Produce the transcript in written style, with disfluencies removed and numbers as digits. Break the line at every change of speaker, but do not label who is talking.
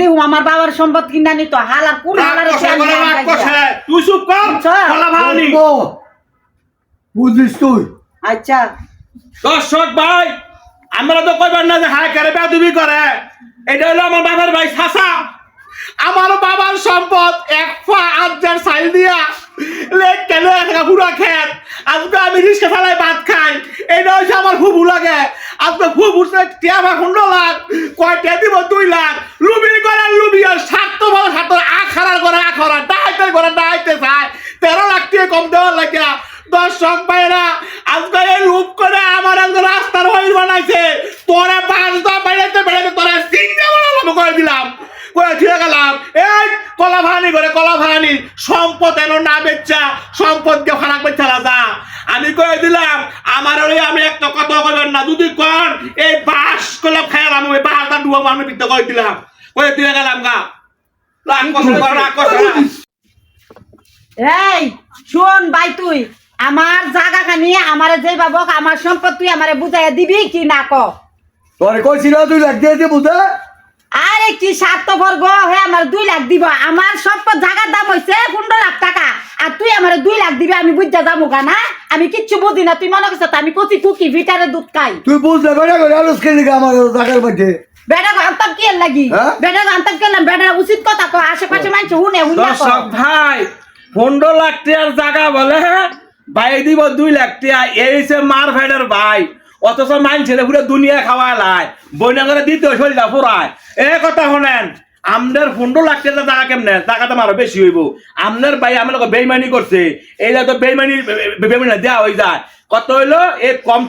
দিহুম আমার বাবার সম্পদ কিনা নিত হালার কোন হালারে
তুই চুপ কর কলা ভানি
বুঝিস তুই
আচ্ছা
দর্শক ভাই আমরা তো কইবার না যে হায় করে বেদবি করে এটা হলো আমার বাবার ভাই চাচা আমার বাবার সম্পদ এক পা আজ্জার সাইল দিয়া লেক কেন একটা পুরা খেত আজকে আমি রিস্কা চালাই ভাত খাই এটা হচ্ছে আমার ফুবু লাগে আজকে ফুবু টিয়া বা 15 লাখ কয়টা দিব 2 লাখ লুবি করে লুবি আর স্বার্থ বড় স্বার্থ আখারার করে আখারা ডাইতের করে ডাইতে চায় 13 লাখ টাকা কম দেওয়ার লাগে দর্শক ভাইরা আজকে এই লুপ করে আমার একজন রাস্তার হইল বানাইছে তোরা 5 বেড়াইতে বেড়াইতে তোরা সিঙ্গা বানাবো করে দিলাম করে ঠিক গেলাম এই কলা ভানি করে কলা ভানি সম্পদ এনো না বেচা সম্পদকে ফারাক বেচালা যা আমি কয়ে দিলাম আমার ওই আমি একটা কথা বলবেন না যদি কোন এই বাস কলা খাইলাম ওই বাসটা ডুবা আমি বিদ্যা করে দিলাম কয়ে দিয়ে গেলাম গা রাগ করছে
এই শুন ভাই তুই আমার জায়গা খানি আমারে যে বাবক আমার সম্পদ তুই আমারে বুঝাইয়া দিবি কি না ক
তোরে কইছিল 2 লাখ দিয়ে দিয়ে বুঝা
আরে কি স্বার্থপর গো হে আমার 2 লাখ দিব আমার সম্পদ জায়গার দাম হইছে 15 লাখ টাকা আর তুই আমারে 2 লাখ দিবি আমি বুঝা যাবো না আমি কিচ্ছু বুঝি না তুই মনে করছ আমি কচি কুকি ভিটারে দুধ খাই
তুই বুঝলে বেড়া করে আলোচ কে দিকে আমার টাকার মধ্যে
বেটা আন্তব কি লাগি বেটা আন্তব কেলাম বেটা উচিত কথা কো আশেপাশে মানুষ হুনে হুনে
দর্শক ভাই 15 লাখ টাকার জায়গা বলে ভাই দিব 2 লাখ টাকা এই হচ্ছে মার ভাইডার ভাই অথচ মানছে পুরো দুনিয়া খাওয়ায় বইনা করে দিতে শরীরটা ফুরায় এই কথা শোনেন আমাদের 15 লাখ টাকা জায়গা কেমনে টাকাটা আরো বেশি হইব আপনার ভাই আমার বেইমানি করছে এইটা তো বেইমানি দেওয়া হয়ে যায় কত হইলো এর কম